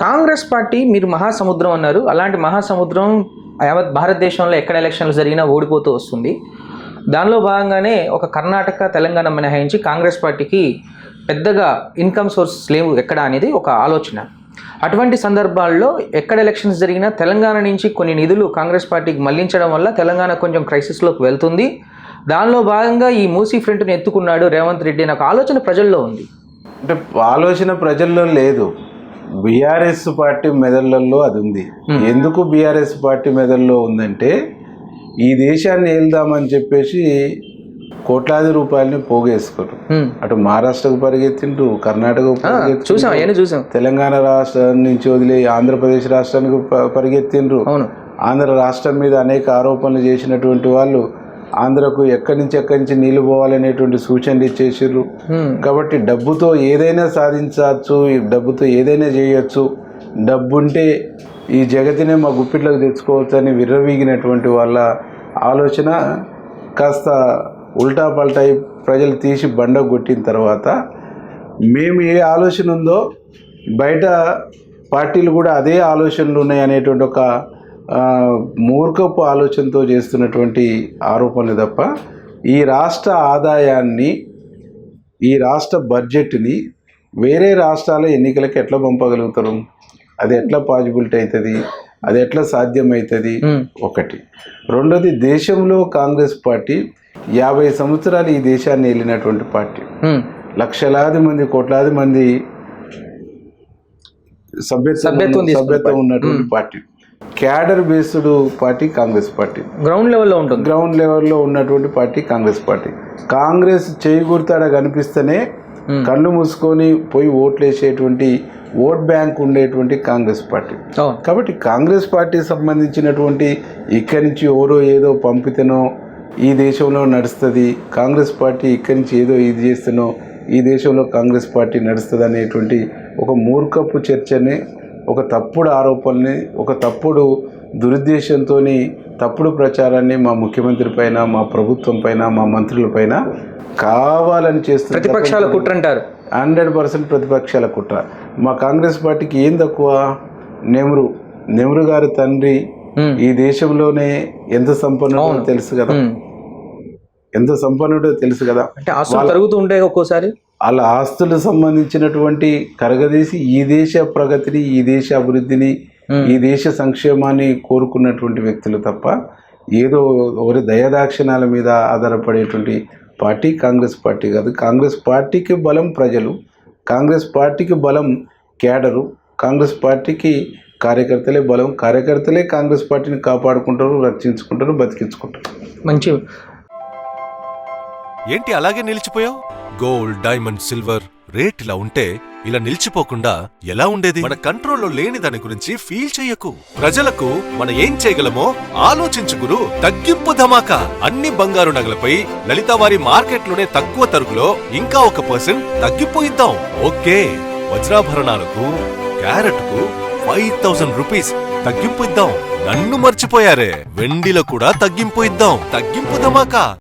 Congress party మీరు మహాసముద్రం అన్నారు. అలాంటి మహాసముద్రం యావత్ భారతదేశంలో ఎక్కడ ఎలక్షన్లు జరిగినా ఓడిపోతూ వస్తుంది. దానిలో భాగంగానే ఒక కర్ణాటక, తెలంగాణ మినహాయించి కాంగ్రెస్ పార్టీకి పెద్దగా ఇన్కమ్ సోర్సెస్ లేవు ఎక్కడ అనేది ఒక ఆలోచన. అటువంటి సందర్భాల్లో ఎక్కడ ఎలక్షన్స్ జరిగినా తెలంగాణ నుంచి కొన్ని నిధులు కాంగ్రెస్ పార్టీకి మళ్లించడం వల్ల తెలంగాణ కొంచెం క్రైసిస్లోకి వెళ్తుంది. దానిలో భాగంగా ఈ మూసీ ఫ్రంట్ని ఎత్తుకున్నాడు రేవంత్ రెడ్డి అనే ఒక ఆలోచన ప్రజల్లో ఉంది. అంటే ఆలోచన ప్రజల్లో లేదు, బీఆర్ఎస్ పార్టీ మెదళ్లలో అది ఉంది. ఎందుకు బీఆర్ఎస్ పార్టీ మెదడులో ఉందంటే ఈ దేశాన్ని వెళ్దామని చెప్పేసి కోట్లాది రూపాయలని పోగేసుకున్నారు. అటు మహారాష్ట్రకు పరిగెత్తిండ్రు, కర్ణాటకకు పరిగెత్తిండ్రు, తెలంగాణ రాష్ట్రం నుంచి వదిలి ఆంధ్రప్రదేశ్ రాష్ట్రానికి పరిగెత్తిండ్రు. ఆంధ్ర రాష్ట్రం మీద అనేక ఆరోపణలు చేసినటువంటి వాళ్ళు ఆంధ్రకు ఎక్కడి నుంచి నీళ్లు పోవాలనేటువంటి సూచనలు ఇచ్చేసారు. కాబట్టి డబ్బుతో ఏదైనా సాధించవచ్చు, డబ్బుతో ఏదైనా చేయొచ్చు, డబ్బుంటే ఈ జగతినే మా గుప్పిట్లోకి తెచ్చుకోవచ్చు అని విర్రవీగినటువంటి వాళ్ళ ఆలోచన కాస్త ఉల్టా పల్టా ప్రజలు తీసి బండ కొట్టిన తర్వాత మేము ఏ ఆలోచన ఉందో బయట పార్టీలు కూడా అదే ఆలోచనలు ఉన్నాయి అనేటువంటి ఒక మూర్ఖపు ఆలోచనతో చేస్తున్నటువంటి ఆరోపణలు తప్ప ఈ రాష్ట్ర ఆదాయాన్ని, ఈ రాష్ట్ర బడ్జెట్ని వేరే రాష్ట్రాల ఎన్నికలకి ఎట్లా పంపగలుగుతారు? అది ఎట్లా పాజిబిలిటీ అవుతుంది? అది ఎట్లా సాధ్యమవుతుంది? ఒకటి. రెండోది, దేశంలో కాంగ్రెస్ పార్టీ 50 సంవత్సరాలు ఈ దేశాన్ని వెళ్ళినటువంటి పార్టీ, లక్షలాది మంది, కోట్లాది మంది సభ్యత్వం ఉన్నటువంటి party, cadre based party Congress party. Ground లెవెల్లో ఉంటుంది. గ్రౌండ్ లెవెల్లో ఉన్నటువంటి పార్టీ కాంగ్రెస్ పార్టీ. కాంగ్రెస్ చేయి గుర్తాడ కనిపిస్తేనే కళ్ళు మూసుకొని పోయి ఓట్లు వేసేటువంటి ఓట్ బ్యాంక్ ఉండేటువంటి కాంగ్రెస్ పార్టీ. కాబట్టి కాంగ్రెస్ పార్టీకి సంబంధించినటువంటి ఇక్కడి నుంచి ఎవరో ఏదో పంపితేనో ఈ దేశంలో నడుస్తుంది, కాంగ్రెస్ పార్టీ ఇక్కడి నుంచి ఏదో ఇది చేస్తేనో ఈ దేశంలో కాంగ్రెస్ పార్టీ నడుస్తుంది అనేటువంటి ఒక మూర్ఖపు చర్చని, ఒక తప్పుడు ఆరోపణని, ఒక తప్పుడు దురుద్దేశంతో తప్పుడు ప్రచారాన్ని మా ముఖ్యమంత్రి పైన, మా ప్రభుత్వం పైన, మా మంత్రుల పైన కావాలని చేస్తున్నారు. ప్రతిపక్షాల కుట్ర అంటారు. 100% ప్రతిపక్షాల కుట్ర. మా కాంగ్రెస్ పార్టీకి ఏం తక్కువ? నెహ్రూ గారి తండ్రి ఈ దేశంలోనే ఎంత సంపన్నుడో తెలుసు కదా, ఎంత సంపన్నుడో తెలుసు కదా. అంటే ఆస్తులు పెరుగుతూ ఉంటాయి ఒక్కోసారి. వాళ్ళ ఆస్తులకు సంబంధించినటువంటి కరగదీసి ఈ దేశ ప్రగతిని, ఈ దేశ అభివృద్ధిని, ఈ దేశ సంక్షేమాన్ని కోరుకున్నటువంటి వ్యక్తులు తప్ప ఏదో ఒకరి దయాదాక్షిణాల మీద ఆధారపడేటువంటి పార్టీ కాంగ్రెస్ పార్టీ కాదు. కాంగ్రెస్ పార్టీకి బలం ప్రజలు, కాంగ్రెస్ పార్టీకి బలం క్యాడరు, కాంగ్రెస్ పార్టీకి కార్యకర్తలే బలం. కార్యకర్తలే కాంగ్రెస్ పార్టీని కాపాడుకుంటారు, రక్షించుకుంటారు, బతికించుకుంటారు. మంచి. ఏంటి అలాగే నిలిచిపోయావు? గోల్డ్, డైమండ్, సిల్వర్ రేట్ ఇలా ఉంటే ఇలా నిలిచిపోకుండా ఎలా ఉండేది? మన కంట్రోల్లో లేని దాని గురించి ఫీల్ చెయ్యకు. ప్రజలకు మనం ఏం చేయగలమో ఆలోచించు గురు. తగ్గింపు ధమాకా. అన్ని బంగారు నగలపై లలిత వారి మార్కెట్లోనే తక్కువ తరుగులో ఇంకా 1% తగ్గింపు ఇద్దాం. ఓకే, వజ్రాభరణాలకు క్యారెట్ కు 5000 రూపీస్ తగ్గింపు ఇద్దాం. నన్ను మర్చిపోయారే, వెండిలో కూడా తగ్గింపు ఇద్దాం. తగ్గింపు ధమాకా.